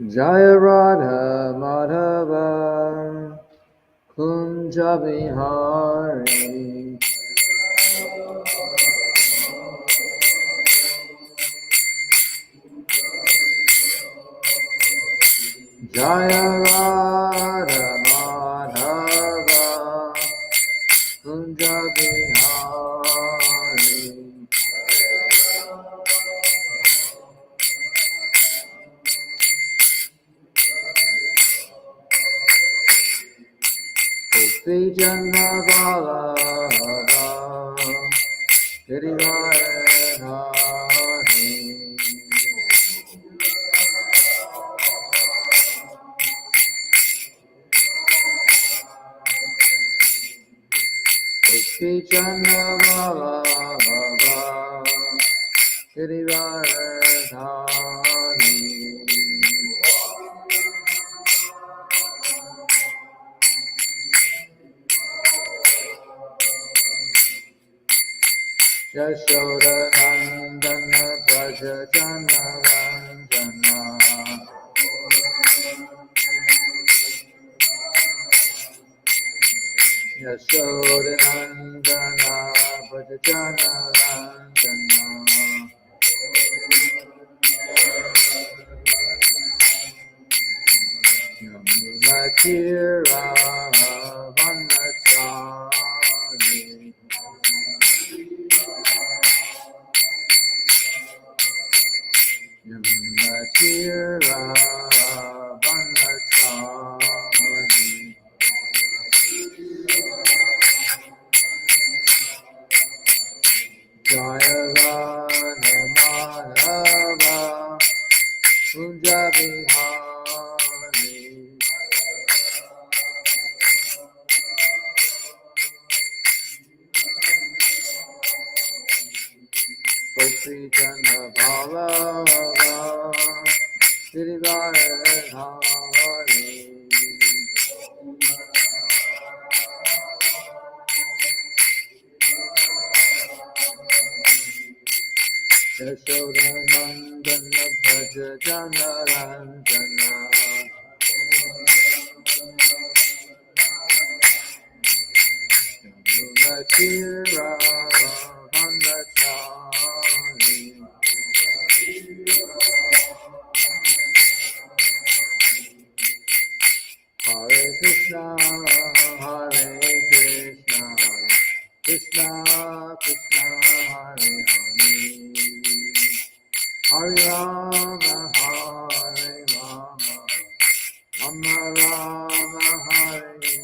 Jaya Radha Madhava Kunja Bihari Jaya Radha Madhava Kunja Bihari Gopi Jana Vallabha Giridhari Gopi Jana Vallabha Giridhari Yashoda Nandana Braja Jana Ranjana Yashoda Nandana Braja Jana Ranjana Yamuna Tira Vanachari Yamuna Tira Vanachari Jaya Radha Madhava Kunja Bihari Gopi Jana Vallabha Giridhari Yashoda Nandana Braja Jana Ranjana Yamuna Tira Vanachari Hare Krishna Hare Krishna Krishna Krishna Hare Hare Hare Rama Hare Rama Rama Rama Hare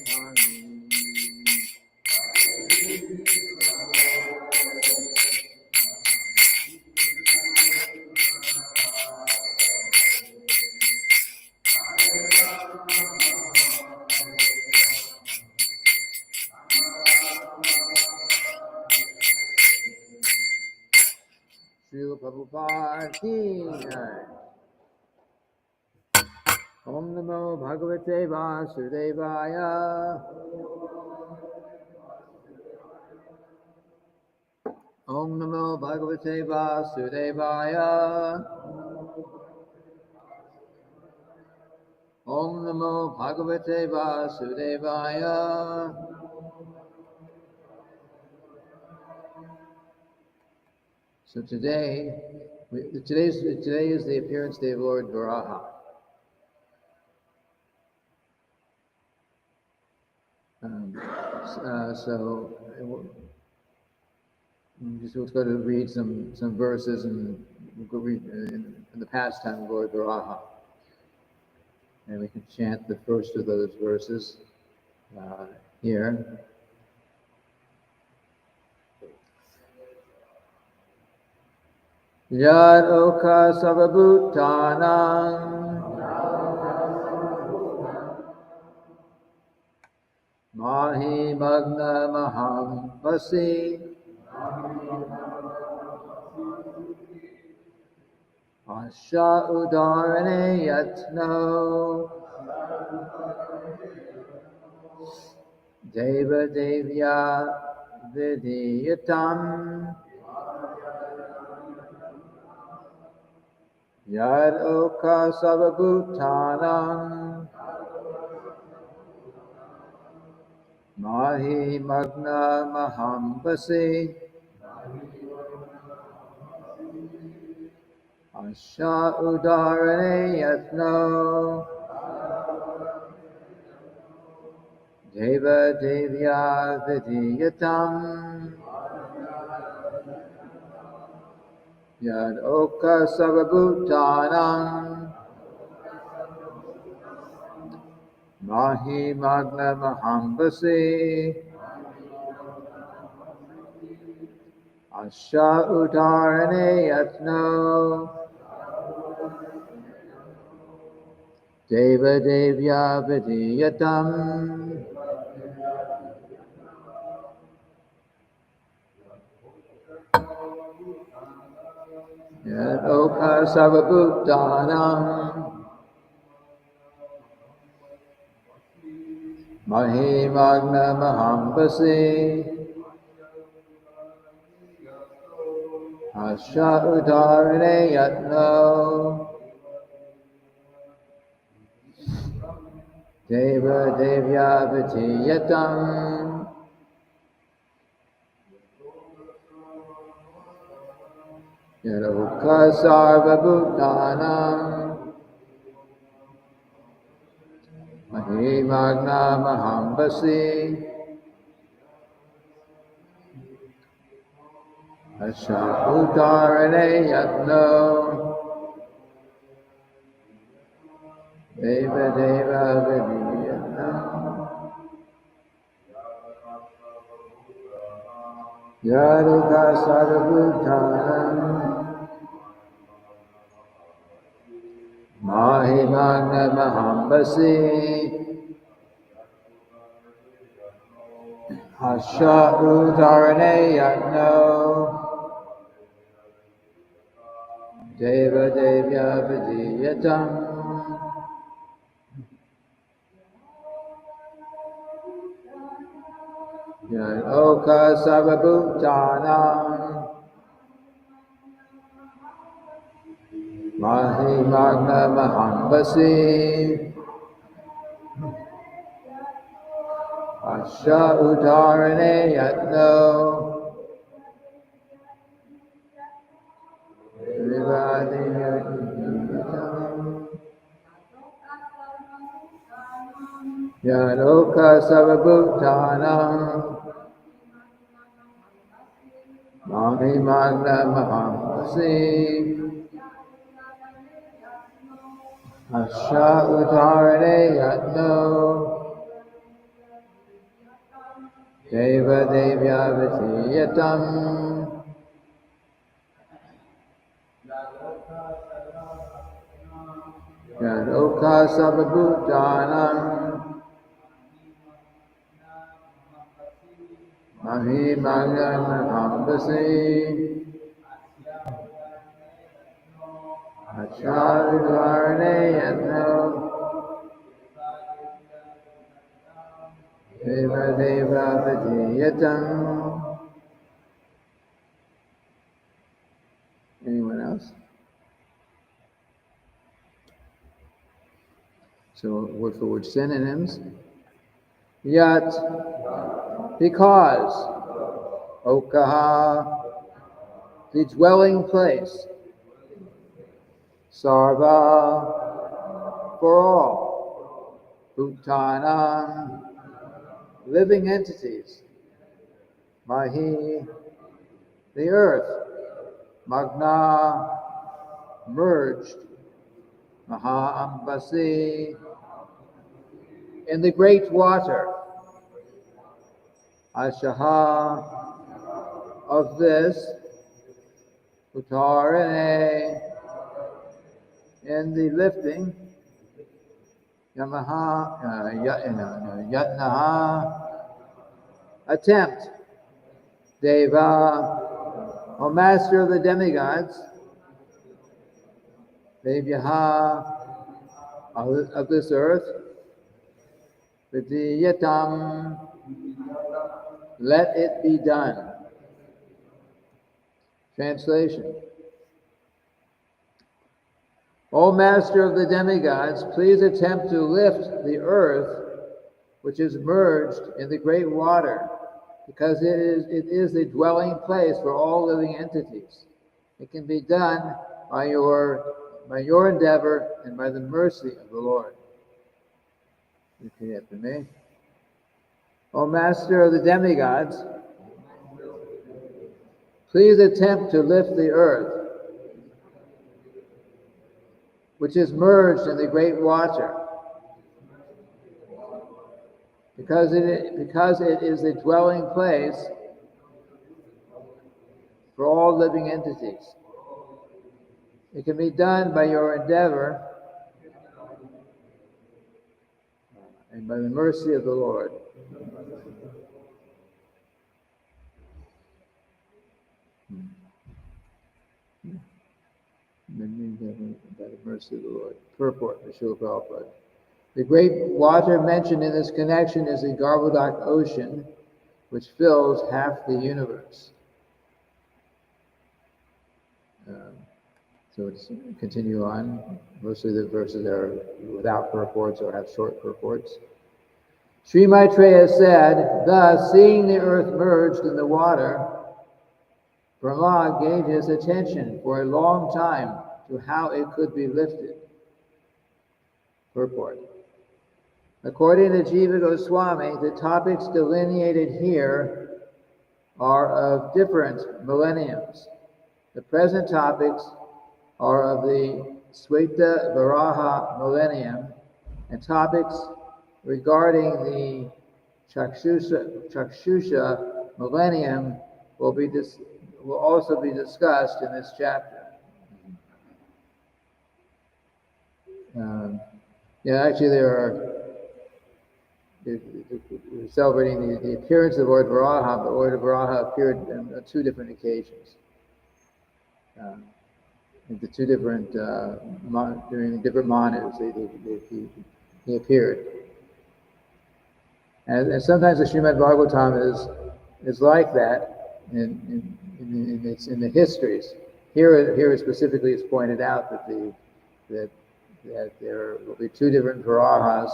Hare Srila Prabhupada ki jai. Om Namo Bhagavate Vasudevaya. Om Namo Bhagavate Vasudevaya. Om Namo Bhagavate Vasudevaya. So today is the appearance day of Lord Varaha. So let's go to read some verses and we'll go read in the pastime of Lord Varaha. And we can chant the first of those verses here. Yad oka sarvabhutanam mahi magna maham vasi asha udarane yatno deva devya vidhiyatam Yad oka sarvabhutanam mahi magna mahambasi asha udarane yatno deva devya vidiyatam yad oka sarvabhutanam mahi magna mahambasi asha udarane yatno deva devya vidiyatam yad oka sarvabhutanam mahi magna mahambasi asha udarane yatno deva devya vidiyatam yad oka sarvabhutanam mahi magna mahambasi asha udarane yatno deva deva vidiyatam yad oka sarvabhutanam mahi magna mahambasi asha udarane yatno deva devya vidiyatam yad oka sarvabhutanam mahi magna mahambasi asha udarane yatno deva devya vidiyatam yad oka sarvabhutanam mahi magna mahambasi asha udarane yatno deva devya vidiyatam yad oka sarvabhutanam mahi magna mahambasi asha udarane yatno deva deva vidiyatam. Anyone else? So word for word synonyms. Yat, because. Okaha, the dwelling place. Sarva, for all. Bhutanam, living entities. Mahi, the earth. Magna, merged. Mahaambasi, in the great water. Ashaha, of this. Uttarane, in the lifting. Yamaha, Yatnaha, attempt. Deva, O master of the demigods. Devyaha, of this earth. Vidiyatam, let it be done. Translation. O Master of the demigods, please attempt to lift the earth, which is merged in the great water, because it is the dwelling place for all living entities. It can be done by your endeavor and by the mercy of the Lord. Repeat after me. O Master of the demigods, please attempt to lift the earth, which is merged in the great water, because it is the dwelling place for all living entities. It can be done by your endeavor and by the mercy of the Lord. By the mercy of the Lord. Purport for Srila Prabhupada. The great water mentioned in this connection is the Garbhodak ocean, which fills half the universe. So let's continue on. Most of the verses are without purports or have short purports. Sri Maitreya said, thus, seeing the earth merged in the water, Brahma gave his attention for a long time to how it could be lifted. Purport. According to Jiva Goswami, the topics delineated here are of different millenniums. The present topics are of the Sweta Varaha millennium, and topics regarding the Chakshusha millennium will also be discussed in this chapter. We're celebrating the appearance of Lord Varaha, but Lord Varaha appeared on two different occasions. The two different during different manus, he appeared, and sometimes the Srimad-bhagavatam is like that in the histories. Here specifically is pointed out that there will be two different Varahas,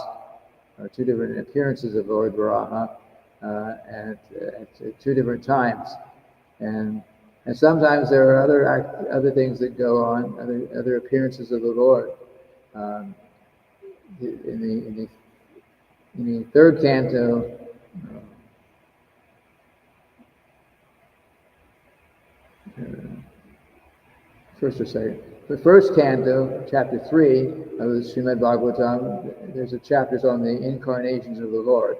or two different appearances of Lord Varaha at two different times, and sometimes there are other things that go on, other appearances of the Lord. In the third canto, first or second. The first canto, chapter 3 of the Srimad-bhagavatam, there's a chapters on the incarnations of the Lord.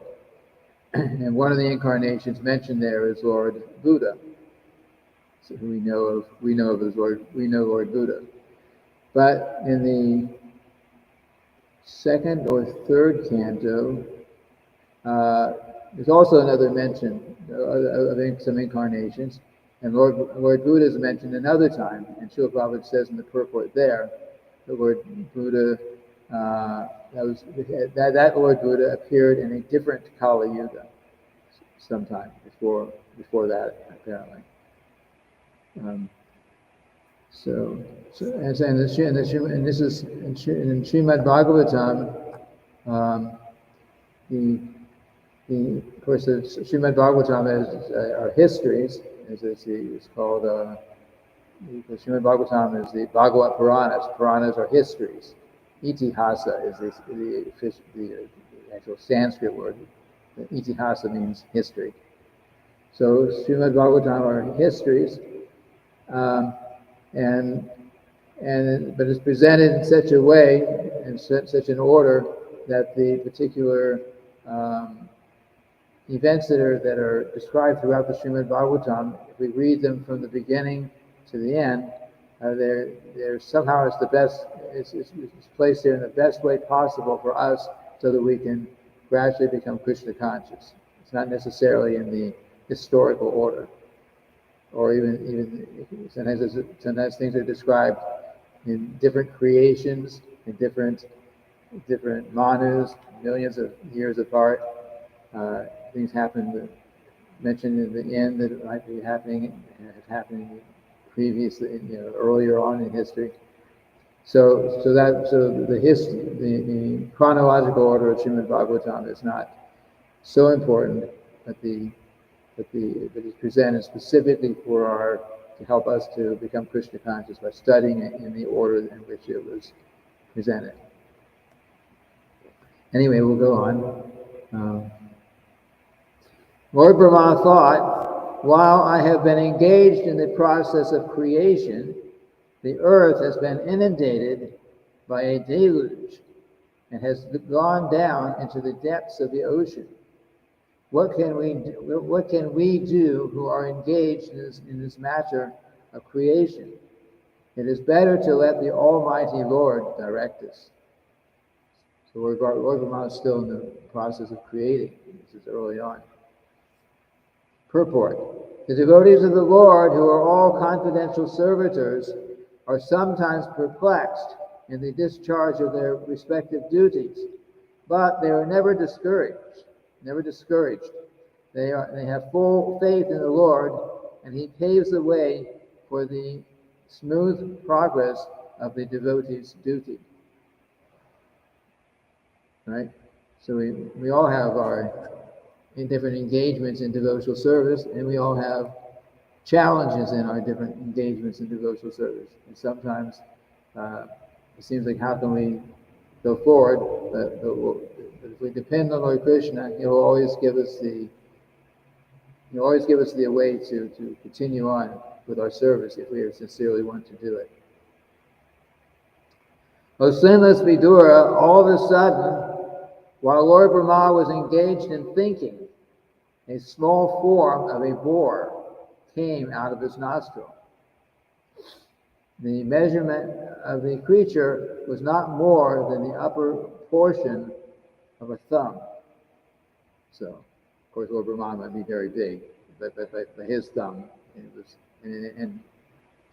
And one of the incarnations mentioned there is Lord Buddha. So we know Lord Buddha. But in the second or third canto, there's also another mention of some incarnations. And Lord Buddha is mentioned another time, and Srila Prabhupada says in the purport there, the Lord Buddha, that Lord Buddha appeared in a different Kali Yuga, sometime before that, apparently. This is in Srimad-bhagavatam. Of course, the Srimad-bhagavatam are histories. It's called, the Srimad-bhagavatam is the Bhagavat Puranas. Puranas are histories. Itihasa is the actual Sanskrit word. Itihasa means history. So Srimad-bhagavatam are histories, but it's presented in such a way, in such an order, that the particular events that are described throughout the Srimad-bhagavatam, if we read them from the beginning to the end, they're somehow it's placed there in the best way possible for us, so that we can gradually become Krishna conscious. It's not necessarily in the historical order, or even sometimes things are described in different creations, in different manus, millions of years apart. Things mentioned in the end that might be happening previously, earlier on in history. The chronological order of Srimad-bhagavatam is not so important, but it's presented specifically to help us to become Krishna conscious by studying it in the order in which it was presented. Anyway, we'll go on. Lord Brahma thought, while I have been engaged in the process of creation, the earth has been inundated by a deluge and has gone down into the depths of the ocean. What can we do who are engaged in this matter of creation? It is better to let the Almighty Lord direct us. So Lord Brahma is still in the process of creating. This is early on. Purport. The devotees of the Lord, who are all confidential servitors, are sometimes perplexed in the discharge of their respective duties, but they are never discouraged. They have full faith in the Lord, and He paves the way for the smooth progress of the devotee's duty. Right? So we all have our different engagements in devotional service, and we all have challenges in our different engagements in devotional service. And sometimes it seems like, how can we go forward? But if we depend on Lord Krishna, He'll always give us the way to continue on with our service if we sincerely want to do it. O sinless Vidura, all of a sudden, while Lord Brahma was engaged in thinking, a small form of a boar came out of his nostril. The measurement of the creature was not more than the upper portion of a thumb. So, of course, Lord Brahma might be very big, but his thumb,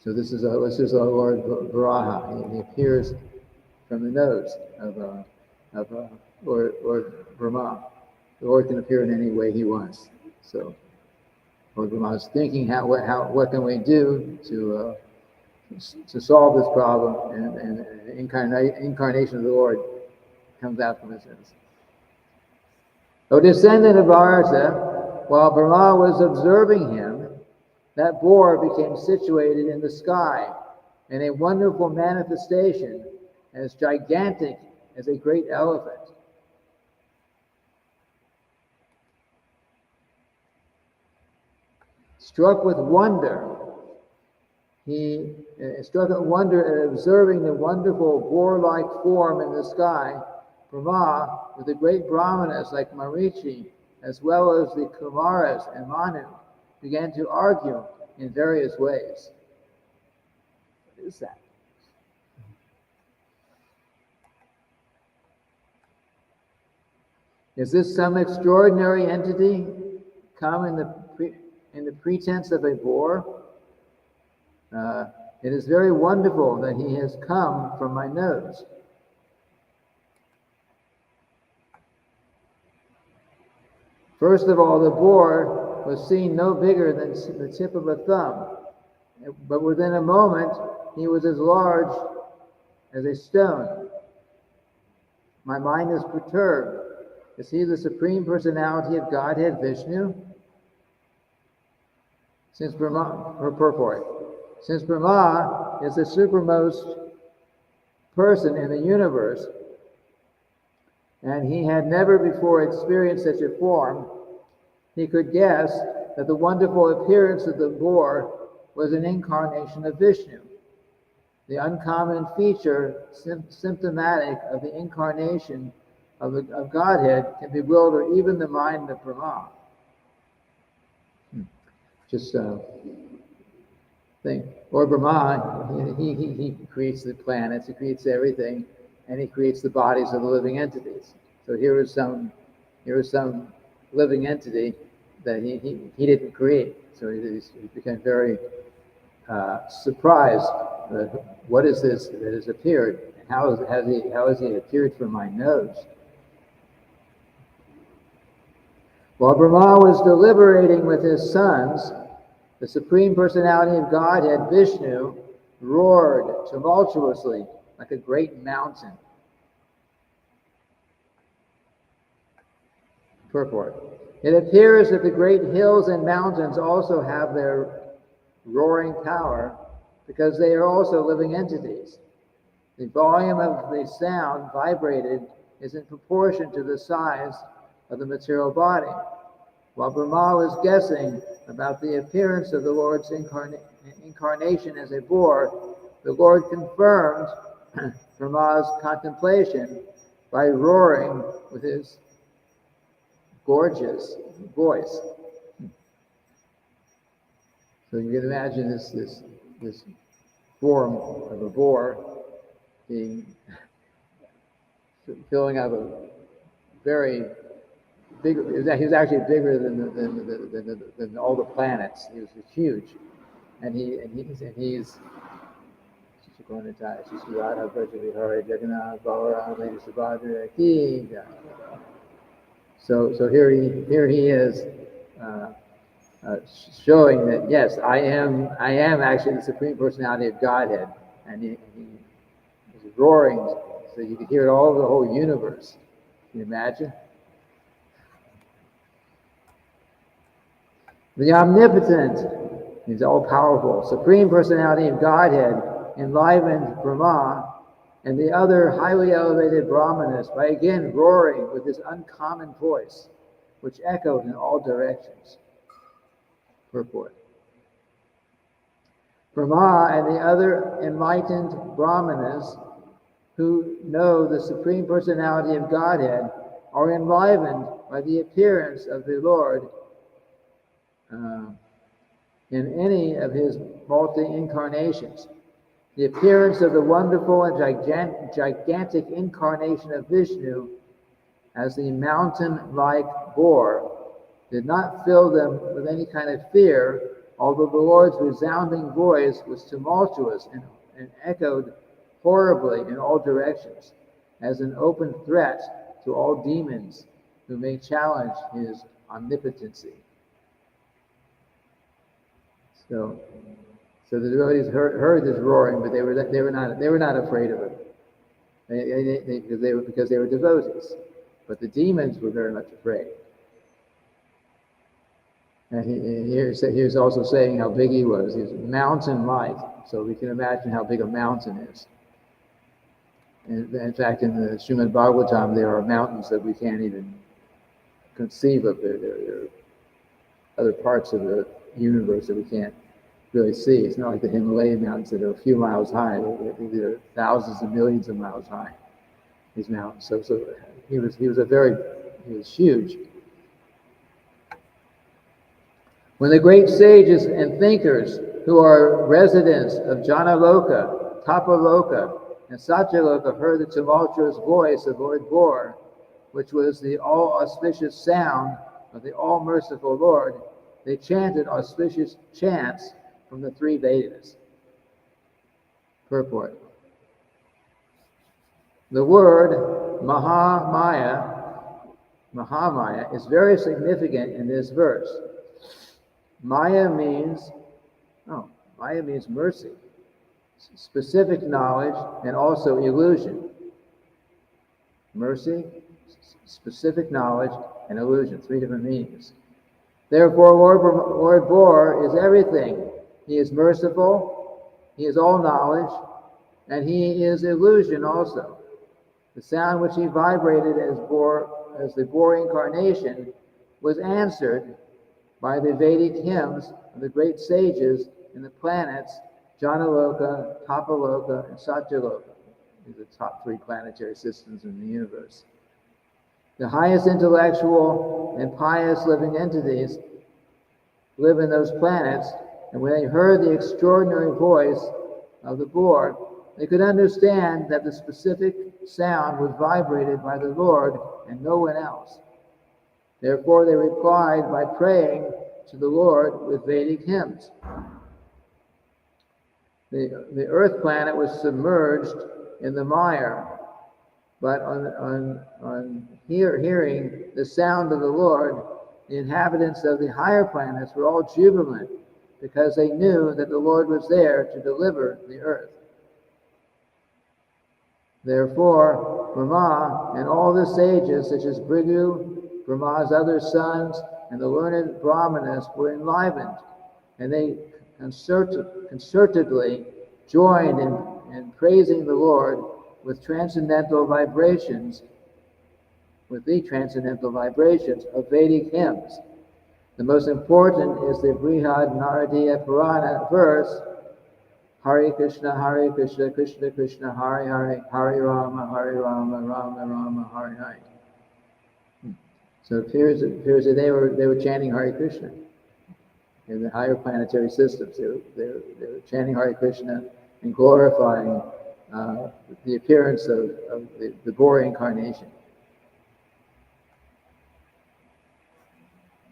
so this is our Lord Varaha. He appears from the nose of Lord Brahma. The Lord can appear in any way He wants. So Lord Brahma is thinking, what can we do to solve this problem? And the incarnation of the Lord comes out from His innocence. O descendant of Varaha, while Brahma was observing him, that boar became situated in the sky in a wonderful manifestation as gigantic as a great elephant. Struck with wonder at observing the wonderful boar-like form in the sky, Brahma, with the great brahmanas like Marichi, as well as the Kumaras and Manu, began to argue in various ways. What is that? Is this some extraordinary entity come in the pretense of a boar? It is very wonderful that he has come from my nose. First of all, the boar was seen no bigger than the tip of a thumb, but within a moment he was as large as a stone. My mind is perturbed. Is he the Supreme Personality of Godhead, Vishnu? Since Brahma is the supermost person in the universe, and he had never before experienced such a form, he could guess that the wonderful appearance of the boar was an incarnation of Vishnu. The uncommon feature symptomatic of the incarnation of Godhead can bewilder even the mind of Brahma. Just think, Lord Brahma, he creates the planets, he creates everything, and he creates the bodies of the living entities. So here is some living entity that he didn't create. So he became very surprised. What is this that has appeared? How has he appeared from my nose? While Brahma was deliberating with his sons, the Supreme Personality of Godhead, Vishnu, roared tumultuously like a great mountain. Purport. It appears that the great hills and mountains also have their roaring power because they are also living entities. The volume of the sound vibrated is in proportion to the size of the material body. While Brahma was guessing about the appearance of the Lord's incarnation as a boar, the Lord confirmed Brahma's contemplation by roaring with his gorgeous voice. So you can imagine this form of a boar being filling up a very big. He was actually bigger than all the planets. He was huge, and he's. So here he is. Showing that yes, I am actually the Supreme Personality of Godhead, and he was roaring so you could hear it all over the whole universe. Can you imagine? The omnipotent, he's all-powerful, Supreme Personality of Godhead enlivened Brahma and the other highly elevated Brahmanas by again roaring with his uncommon voice, which echoed in all directions. Purport. Brahma and the other enlightened Brahmanas who know the Supreme Personality of Godhead are enlivened by the appearance of the Lord in any of his multi-incarnations. The appearance of the wonderful and gigantic incarnation of Vishnu as the mountain-like boar did not fill them with any kind of fear, although the Lord's resounding voice was tumultuous and echoed horribly in all directions, as an open threat to all demons who may challenge his omnipotency. So the devotees heard this roaring, but they were not afraid of it, because they were devotees. But the demons were very much afraid. And he was also saying how big he was. He was mountain-like, so we can imagine how big a mountain is. And in fact, in the Srimad-bhagavatam, there are mountains that we can't even conceive of. There are other parts of the universe that we can't really see. It's not like the Himalayan mountains that are a few miles high. They're thousands and millions of miles high, these mountains. So he was huge. When the great sages and thinkers who are residents of Janaloka, Tapaloka, and Satyaloka heard the tumultuous voice of Lord Boar, which was the all-auspicious sound of the all-merciful Lord, they chanted auspicious chants from the three Vedas. Purport. The word Mahamaya is very significant in this verse. Maya means mercy, specific knowledge, and also illusion. Mercy, specific knowledge, and illusion, three different meanings. Therefore, Lord Boar is everything. He is merciful, he is all knowledge, and he is illusion also. The sound which he vibrated as the boar incarnation was answered by the Vedic hymns of the great sages in the planets Janaloka, Tapaloka, and Satyaloka. These are the top three planetary systems in the universe. The highest intellectual and pious living entities live in those planets, and when they heard the extraordinary voice of the boar, they could understand that the specific sound was vibrated by the Lord and no one else. Therefore, they replied by praying to the Lord with Vedic hymns. The earth planet was submerged in the mire, but on hearing the sound of the Lord, the inhabitants of the higher planets were all jubilant because they knew that the Lord was there to deliver the earth. Therefore, Brahma and all the sages, such as Bhrigu, Brahma's other sons, and the learned Brahmanas were enlivened, and they concertedly joined in praising the Lord with the transcendental vibrations of Vedic hymns. The most important is the Brihad Naradiya Purana verse, Hare Krishna, Krishna Krishna, Hare Hare, Hare Rama, Rama Rama, Hare Hare. So it appears that they were chanting Hare Krishna in the higher planetary systems. They were chanting Hare Krishna and glorifying the appearance of the Bore incarnation.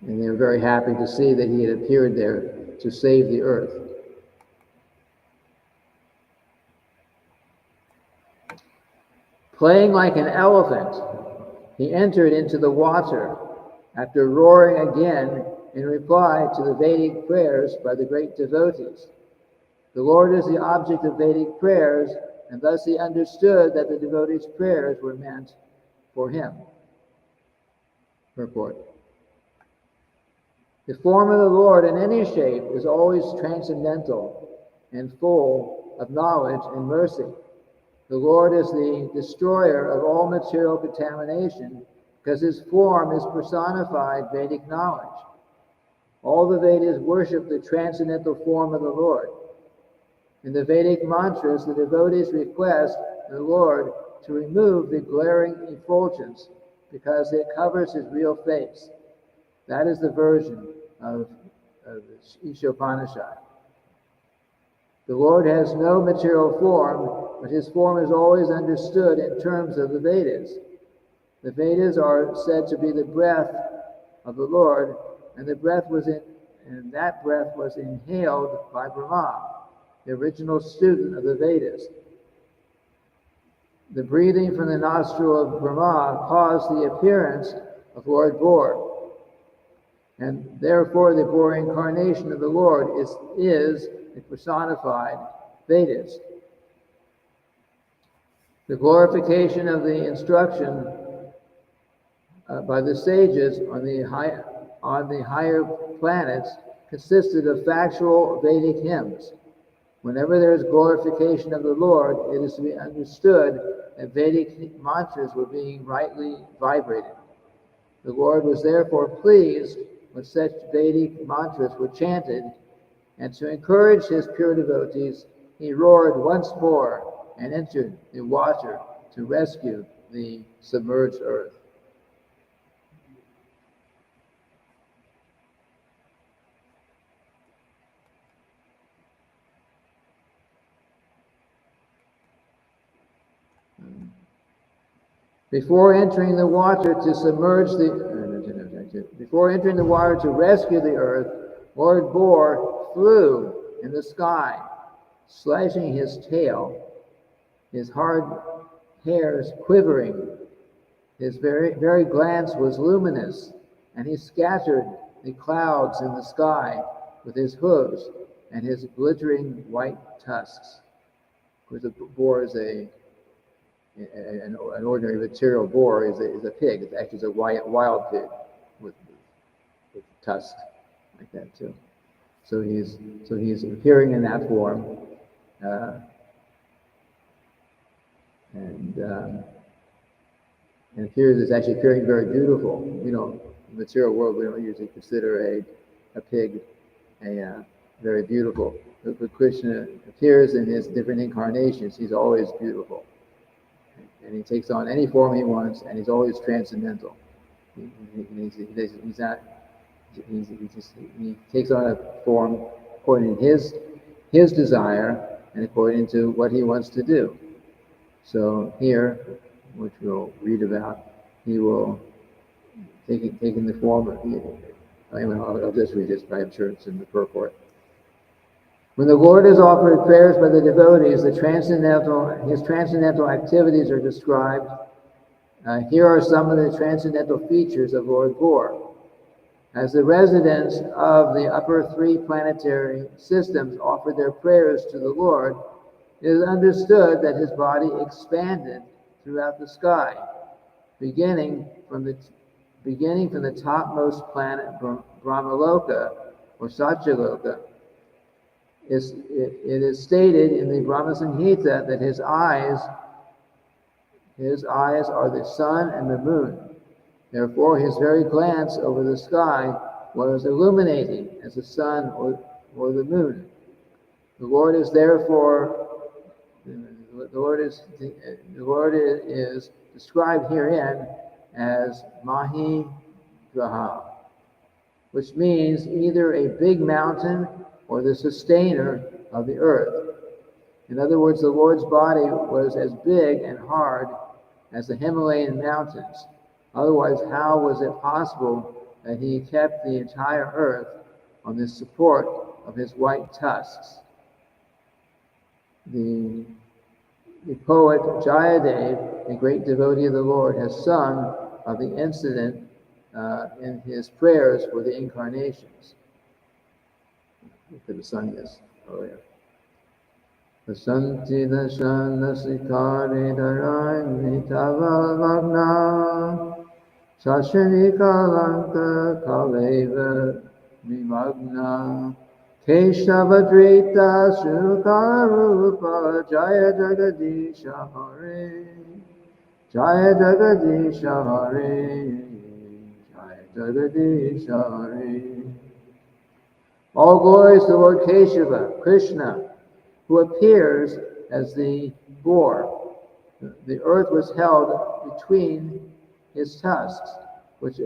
And they were very happy to see that he had appeared there to save the earth. Playing like an elephant, he entered into the water after roaring again in reply to the Vedic prayers by the great devotees. The Lord is the object of Vedic prayers, and thus he understood that the devotees' prayers were meant for him. Purport. The form of the Lord in any shape is always transcendental and full of knowledge and mercy. The Lord is the destroyer of all material contamination because his form is personified Vedic knowledge. All the Vedas worship the transcendental form of the Lord. In the Vedic mantras, the devotees request the Lord to remove the glaring effulgence because it covers his real face. That is the version of the Ishopanishad. The Lord has no material form, but his form is always understood in terms of the Vedas. The Vedas are said to be the breath of the Lord, and that breath was inhaled by Brahma, the original student of the Vedas. The breathing from the nostril of Brahma caused the appearance of Lord Bore. And therefore the Bore incarnation of the Lord is a personified Vedas. The glorification of the instruction by the sages on the higher planets consisted of factual Vedic hymns. Whenever there is glorification of the Lord, it is to be understood that Vedic mantras were being rightly vibrated. The Lord was therefore pleased when such Vedic mantras were chanted, and to encourage his pure devotees, he roared once more and entered the water to rescue the submerged earth. Before entering the water to rescue the earth, Lord Bore flew in the sky, slashing his tail, his hard hairs quivering. His very glance was luminous, and he scattered the clouds in the sky with his hooves and his glittering white tusks. Of course, a boar is an ordinary material boar is a pig. It's actually a wild pig with tusks like that too. So he's appearing in that form, and it's actually appearing very beautiful. In the material world, we don't usually consider a pig very beautiful. But when Krishna appears in his different incarnations, he's always beautiful. And he takes on any form he wants, and he's always transcendental. He takes on a form according to his desire and according to what he wants to do. So here, which we'll read about, he will taking the form of I'll just read this, but I'm sure it's in the purport. When the Lord is offered prayers by the devotees, his transcendental activities are described. Here are some of the transcendental features of Lord Bore. As the residents of the upper three planetary systems offer their prayers to the Lord, It is understood that his body expanded throughout the sky, beginning from the topmost planet Brahmaloka or Satyaloka. It is stated in the Brahma Samhita that his eyes are the sun and the moon. Therefore, his very glance over the sky was illuminating as the sun or the moon. The Lord is described herein as Mahi Varaha, which means either a big mountain or the sustainer of the earth. In other words, the Lord's body was as big and hard as the Himalayan mountains. Otherwise, how was it possible that he kept the entire earth on the support of his white tusks? The poet Jayadev, a great devotee of the Lord, has sung of the incident in his prayers for the incarnations. We could have sung this earlier. Vasanti dashana sikari dharai tava magna Shashani kalanka kaleva vimagna Keshavadrita Sukarupa Jaya Jagadisha Hare Jaya Jagadisha Hare Jaya Jagadisha Hare. All glories to Lord Keshava, Krishna, who appears as the boar. The earth was held between his tusks, which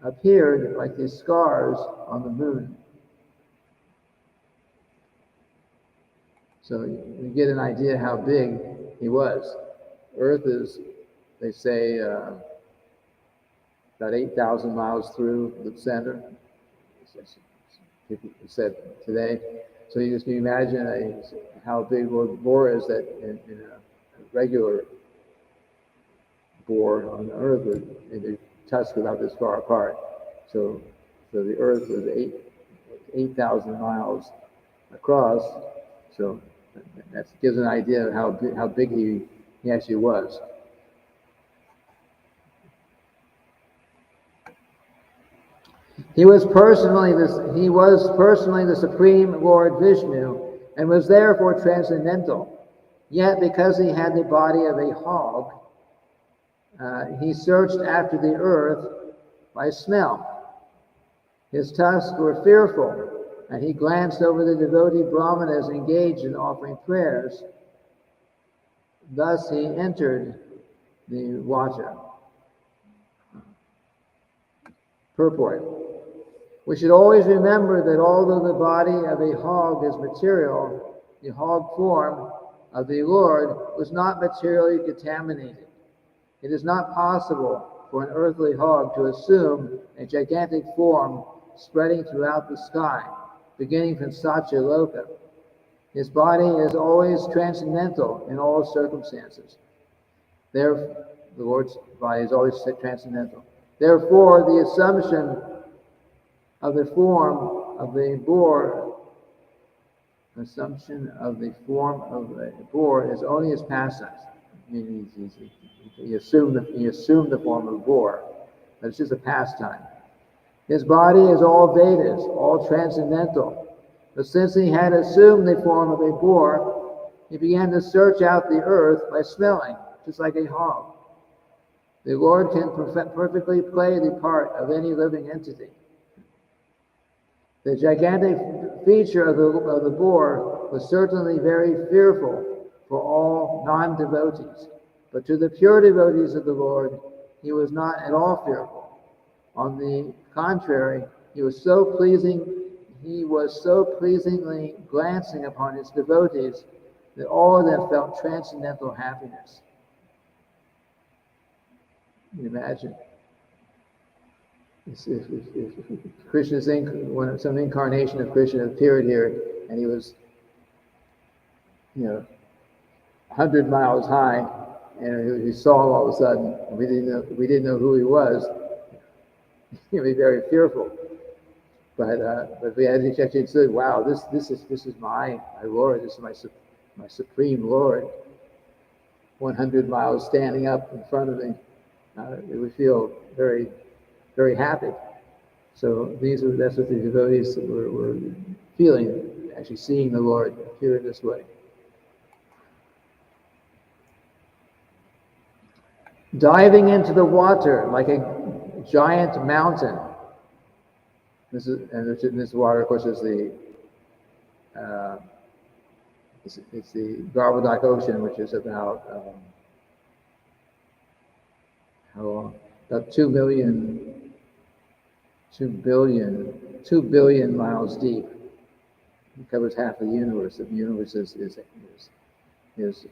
appeared like these scars on the moon. So you get an idea how big he was. Earth is, they say, about 8,000 miles through the center. People said today. So you just can imagine how big the boar is that in a regular boar on the earth, the tusks about this far apart. So the earth was 8,000 miles across. So that gives an idea of how big he actually was. He was personally the Supreme Lord Vishnu and was therefore transcendental. Yet, because he had the body of a hog, he searched after the earth by smell. His tusks were fearful, and he glanced over the devotee brahmanas engaged in offering prayers. Thus he entered the Vacha. Purport. We should always remember that although the body of a hog is material, the hog form of the Lord was not materially contaminated. It is not possible for an earthly hog to assume a gigantic form spreading throughout the sky, beginning from Satyaloka. His body is always transcendental in all circumstances. The Lord's body is always transcendental. Therefore, the assumption of the form of the boar, is only his pastime. I mean, he assumed the form of a boar, but it's just a pastime. His body is all Vedas, all transcendental. But since he had assumed the form of a boar, he began to search out the earth by smelling, just like a hog. The Lord can perfectly play the part of any living entity. The gigantic feature of the boar was certainly very fearful for all non-devotees, but to the pure devotees of the Lord, he was not at all fearful. On the contrary, he was so pleasingly glancing upon his devotees that all of them felt transcendental happiness. Can you imagine? If Krishna's some incarnation of Krishna appeared here, and he was, 100 miles high, and we saw him all of a sudden, and we didn't know who he was, he'd be very fearful. But we had to check and say, wow, this is my Lord, this is my Supreme Lord, 100 miles standing up in front of me, we feel very, very happy. So that's what the devotees were feeling, actually seeing the Lord appear in this way. Diving into the water like a giant mountain. This water, of course, is it's the Garbhodak Ocean, which is about how long? About 2 billion miles deep. It covers half the universe. The universe is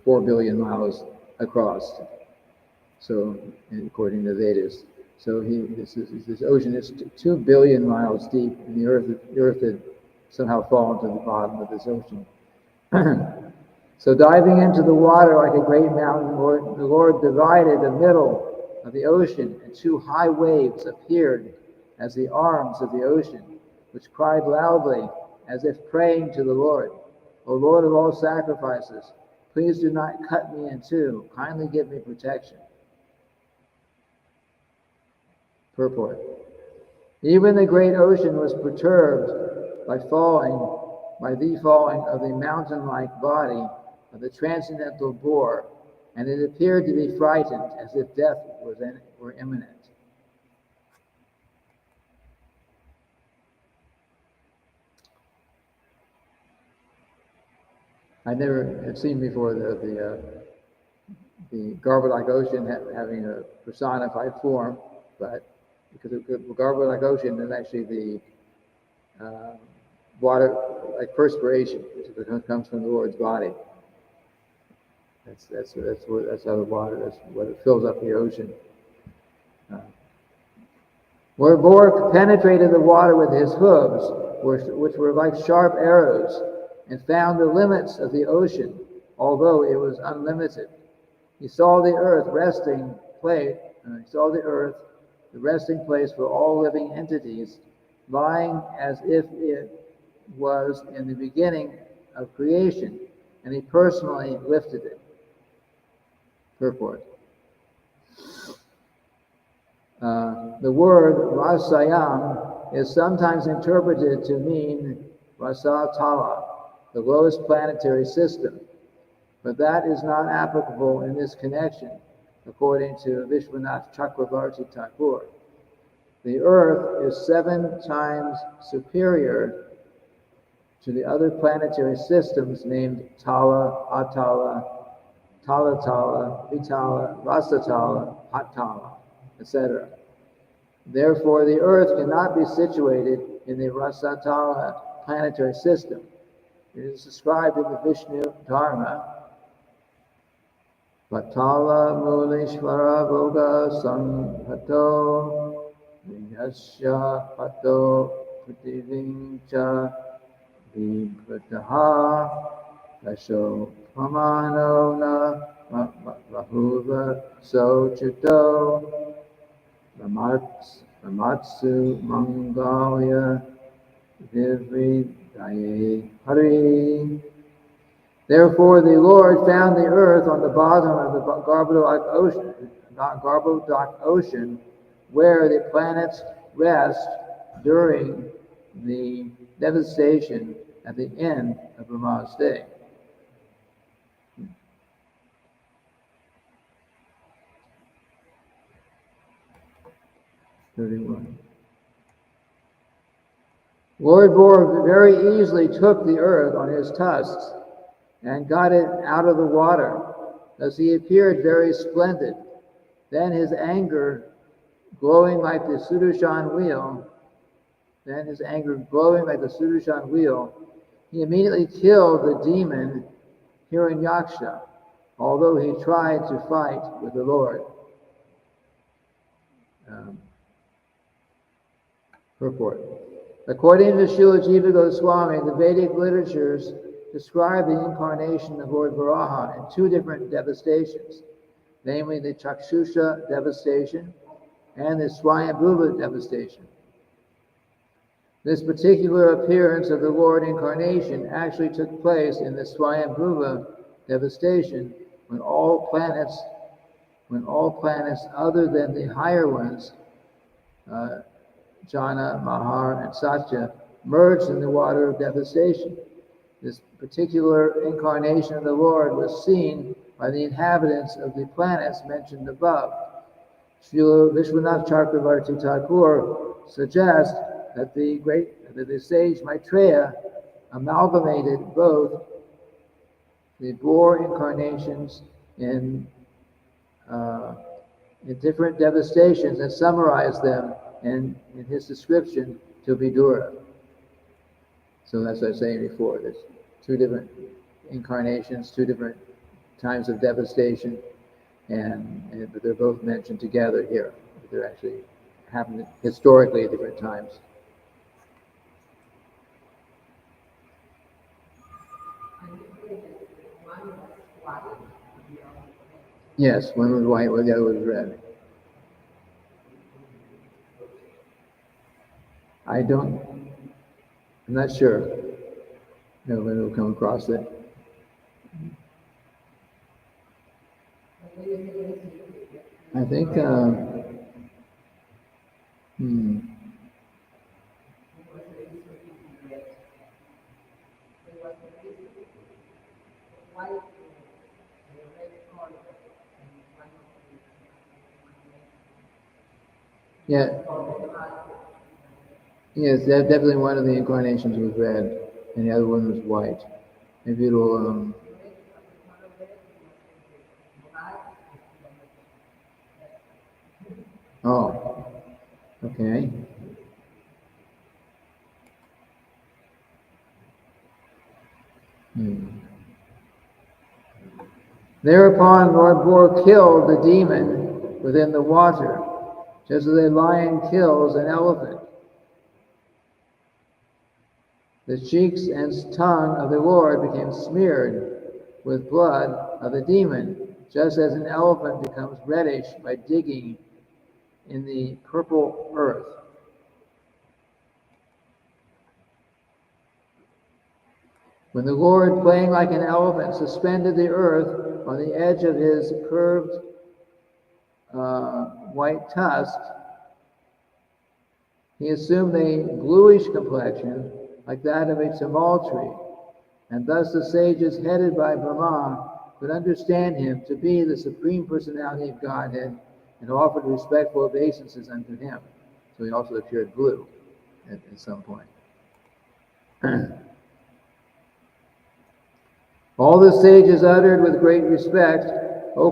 4 billion miles across. So, according to Vedas, so this ocean is 2 billion miles deep, and the Earth had somehow fallen to the bottom of this ocean. So, diving into the water like a great mountain, the Lord divided the middle of the ocean, and 2 high waves appeared as the arms of the ocean, which cried loudly as if praying to the Lord, "O Lord of all sacrifices, please do not cut me in two. Kindly give me protection." Purport. Even the great ocean was perturbed by the falling of the mountain-like body of the transcendental boar, and it appeared to be frightened as if death were imminent. I never had seen before the Garbhodak Ocean having a personified form, but because the Garbhodak Ocean is actually the water, like perspiration, which comes from the Lord's body. That's how the water, that's what it fills up the ocean. Where Boar penetrated the water with his hooves, which were like sharp arrows, and found the limits of the ocean, although it was unlimited. He saw the earth, the resting place for all living entities, lying as if it was in the beginning of creation, and he personally lifted it. Purport. The word Rasayam is sometimes interpreted to mean Rasatala, the lowest planetary system, but that is not applicable in this connection, according to Vishwanath Chakravarti Thakur. The earth is 7 times superior to the other planetary systems named Tala, Atala, Talatala, Vitala, Rasatala, Hatala, etc. Therefore, the earth cannot be situated in the Rasatala planetary system. It is described in the Vishnu Dharma. Vatala Mulishvara Boga Sanghato Vijasya Pato Pritivincha Vibhataha Vasho Pamano Na Vahuva Sochito Ramatsu Mangalya Vivridaye Hari. Therefore, the Lord found the earth on the bottom of the Garbhodak Ocean, where the planets rest during the devastation at the end of Brahma's day. Lord Boar very easily took the earth on his tusks and got it out of the water. Thus he appeared very splendid. Then his anger glowing like the Sudarshan wheel, he immediately killed the demon Hiranyaksha, although he tried to fight with the Lord. Purport. According to Srila Jiva Goswami, the Vedic literatures describe the incarnation of Lord Varaha in 2 different devastations, namely the Chakshusha devastation and the Swayambhuva devastation. This particular appearance of the Lord Incarnation actually took place in the Swayambhuva devastation when all planets other than the higher ones, Jana, Mahar, and Satya, merged in the water of devastation. This particular incarnation of the Lord was seen by the inhabitants of the planets mentioned above. Srila Vishwanath Chakravarti Thakur suggests that the sage Maitreya amalgamated both the boar incarnations in different devastations and summarized them in his description to Vidura. So that's what I was saying before. There's two different incarnations, two different times of devastation, but they're both mentioned together here. They're actually happened historically at different times. Yes, one was white, the other was red. I'm not sure. No one will come across it. I think, yeah. Yes, definitely one of the incarnations was red, and the other one was white. Maybe it'll, oh, okay. Thereupon Lord Boar killed the demon within the water, just as a lion kills an elephant. The cheeks and tongue of the Lord became smeared with blood of the demon, just as an elephant becomes reddish by digging in the purple earth. When the Lord, playing like an elephant, suspended the earth on the edge of his curved white tusk, he assumed a bluish complexion like that of a tamal tree, and thus the sages headed by Brahma could understand him to be the Supreme Personality of Godhead and offered respectful obeisances unto him. So he also appeared blue at some point. All the sages uttered with great respect, O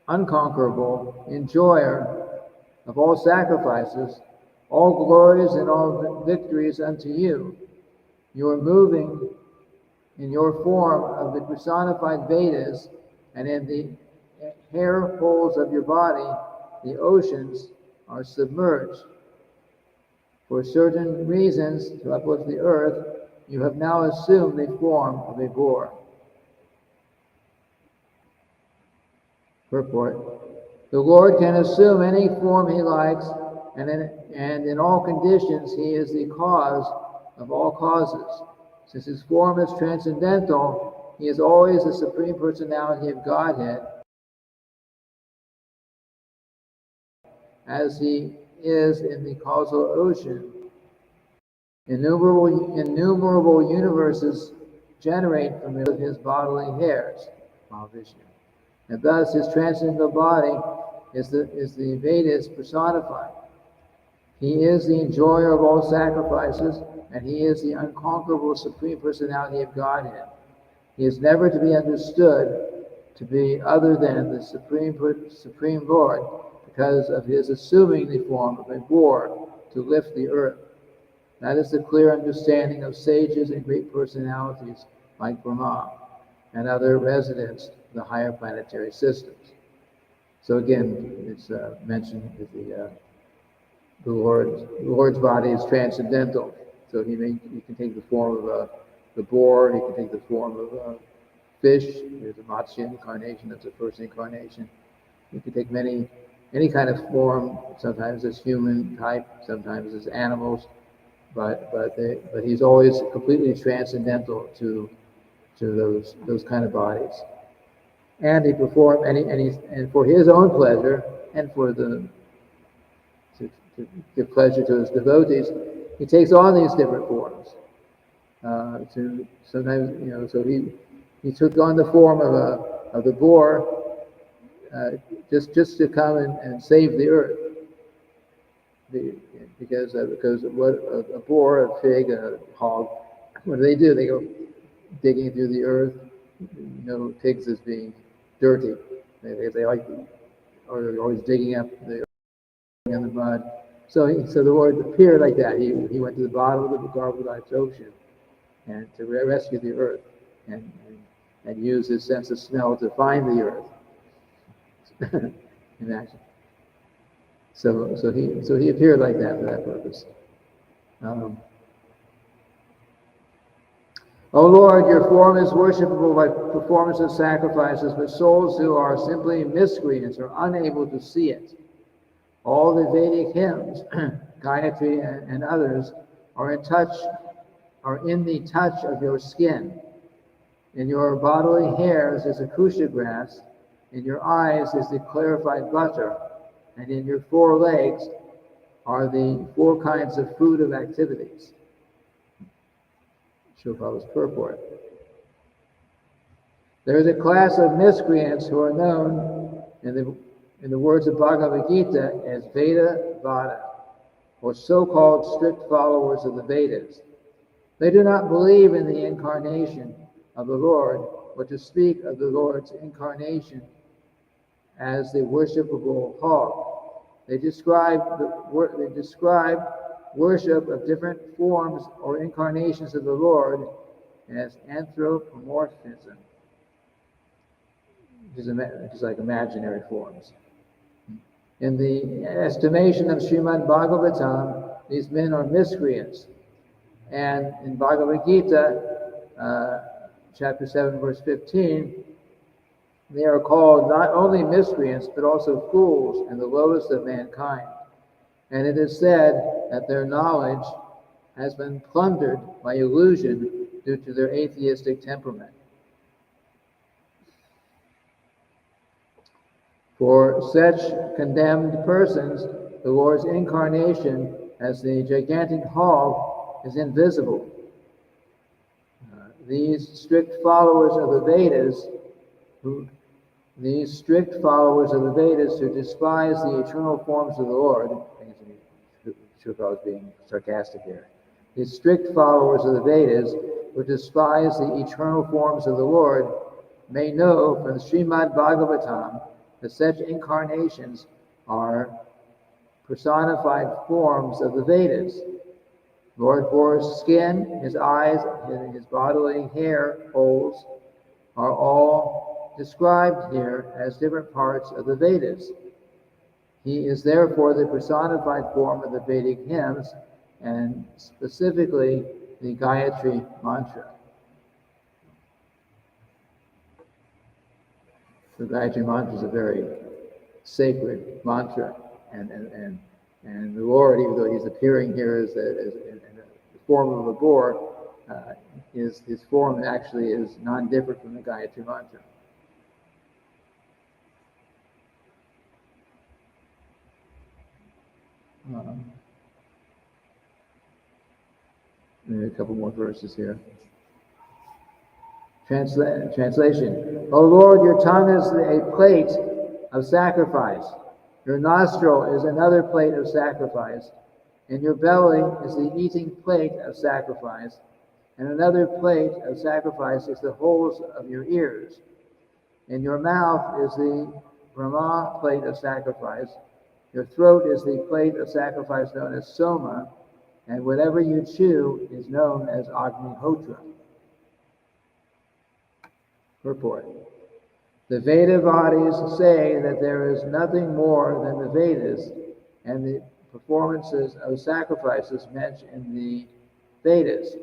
unconquerable, enjoyer of all sacrifices, all glories and all victories unto you. You are moving in your form of the personified Vedas, and in the hair folds of your body, the oceans are submerged. For certain reasons, to uplift the earth, you have now assumed the form of a boar. Purport. The Lord can assume any form he likes, and in all conditions he is the cause of all causes. Since his form is transcendental, he is always the Supreme Personality of Godhead, as he is in the causal ocean. Innumerable universes generate from his bodily hairs, Mahavishnu. And thus his transcendental body is the Vedas personified. He is the enjoyer of all sacrifices, and he is the unconquerable Supreme Personality of Godhead. He is never to be understood to be other than the Supreme Lord because of his assuming the form of a boar to lift the earth. That is the clear understanding of sages and great personalities like Brahma and other residents of the higher planetary systems. So again, it's mentioned that the Lord's body is transcendental. So he can take the form of the boar, he can take the form of a fish. There's a Matsya incarnation, that's the first incarnation. He can take many any kind of form, sometimes as human type, sometimes as animals, but he's always completely transcendental to those kind of bodies. And he performed, and for his own pleasure, and for to give pleasure to his devotees, he takes on these different forms. To sometimes, so he took on the form of the boar, just to come and save the earth. Because what a boar, a pig, a hog, what do? They go digging through the earth. Pigs as being dirty. They like, or they're always digging up the earth and the mud. So the Lord appeared like that. He went to the bottom of the garbage ocean and to rescue the earth and use his sense of smell to find the earth. Imagine. So he appeared like that for that purpose. O Lord, your form is worshipable by performance of sacrifices, but souls who are simply miscreants are unable to see it. All the Vedic hymns, Gayatri and others, are in the touch of your skin. In your bodily hairs is acacia grass, in your eyes is the clarified butter, and in your 4 legs are the 4 kinds of food of activities. Prabhupada's purport. There is a class of miscreants who are known in the words of Bhagavad Gita as Veda Vada, or so-called strict followers of the Vedas. They do not believe in the incarnation of the Lord, or to speak of the Lord's incarnation as the worshipable hog. They describe worship of different forms or incarnations of the Lord as anthropomorphism, which is like imaginary forms. In the estimation of Srimad-bhagavatam, these men are miscreants. And in Bhagavad Gita, chapter 7, verse 15, they are called not only miscreants, but also fools and the lowest of mankind. And it is said that their knowledge has been plundered by illusion due to their atheistic temperament. For such condemned persons, the Lord's incarnation as the gigantic hog is invisible. These strict followers of the Vedas who despise the eternal forms of the Lord, I think I was being sarcastic here. These strict followers of the Vedas who despise the eternal forms of the Lord may know from the Srimad-bhagavatam that such incarnations are personified forms of the Vedas. Lord Boar's skin, his eyes, and his bodily hair holes are all described here as different parts of the Vedas. He is therefore the personified form of the Vedic hymns, and specifically the Gayatri mantra. The Gayatri mantra is a very sacred mantra, and the Lord, even though he's appearing here as in the form of a boar, his form actually is non-different from the Gayatri mantra. Maybe a couple more verses here. Translation. O Lord, your tongue is a plate of sacrifice. Your nostril is another plate of sacrifice. And your belly is the eating plate of sacrifice. And another plate of sacrifice is the holes of your ears. And your mouth is the Brahma plate of sacrifice. Your throat is the plate of sacrifice known as Soma. And whatever you chew is known as Agnihotra. Purport. The Vedavadis say that there is nothing more than the Vedas and the performances of sacrifices mentioned in the Vedas.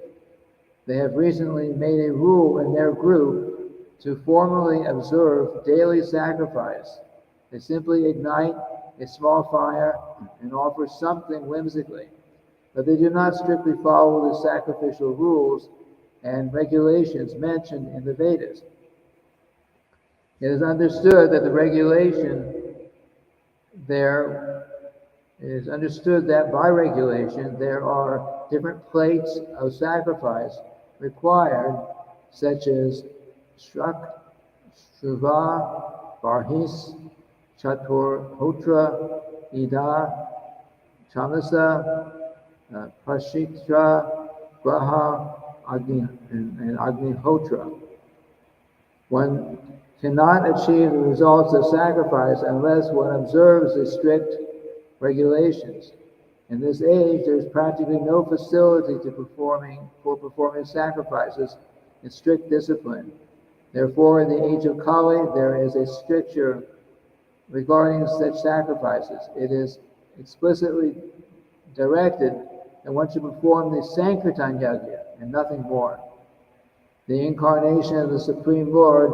They have recently made a rule in their group to formally observe daily sacrifice. They simply ignite a small fire and offer something whimsically, but they do not strictly follow the sacrificial rules and regulations mentioned in the Vedas. It is understood that by regulation there are different plates of sacrifice required, such as Shrak, Shruva, Barhis, Chaturhotra, Ida, Chamasa, Prashitra, Varaha, and Agnihotra. One cannot achieve the results of sacrifice unless one observes the strict regulations. In this age, there is practically no facility for performing sacrifices in strict discipline. Therefore, in the age of Kali, there is a stricture regarding such sacrifices. It is explicitly directed that one should perform the Sankirtan Yajna and nothing more. The incarnation of the Supreme Lord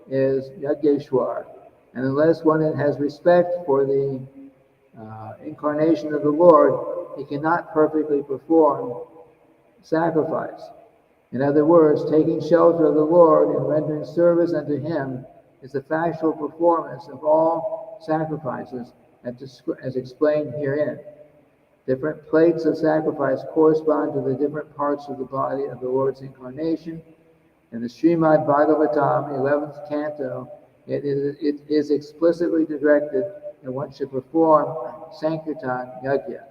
is Yajneshwar, and unless one has respect for the incarnation of the Lord, he cannot perfectly perform sacrifice. In other words, taking shelter of the Lord and rendering service unto him is the factual performance of all sacrifices as explained herein. Different plates of sacrifice correspond to the different parts of the body of the Lord's incarnation. In the Srimad-bhagavatam 11th canto, it is explicitly directed that one should perform Sankirtan Yajna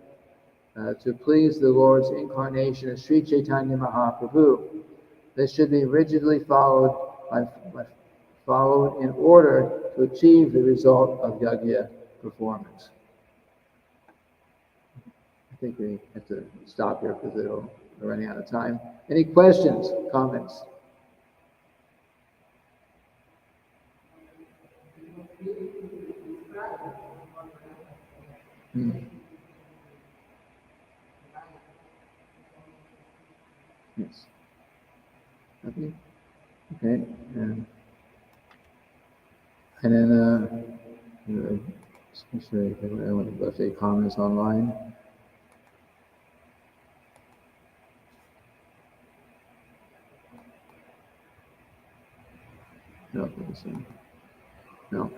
to please the Lord's incarnation of Sri Chaitanya Mahaprabhu. This should be rigidly followed in order to achieve the result of Yajna performance. I think we have to stop here because we're running out of time. Any questions, comments? Yes. Okay. Okay. And then, just sure if anyone left any comments online. No. No.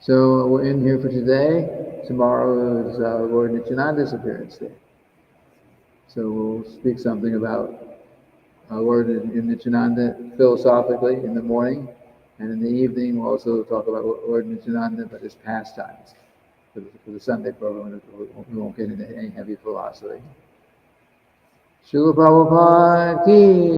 So we're in here for today. Tomorrow is Lord Nityananda's appearance day. So we'll speak something about Lord Nityananda philosophically in the morning, and in the evening we'll also talk about Lord Nityananda, but his pastimes for the Sunday program. We won't get into any heavy philosophy. Srila Prabhupada ki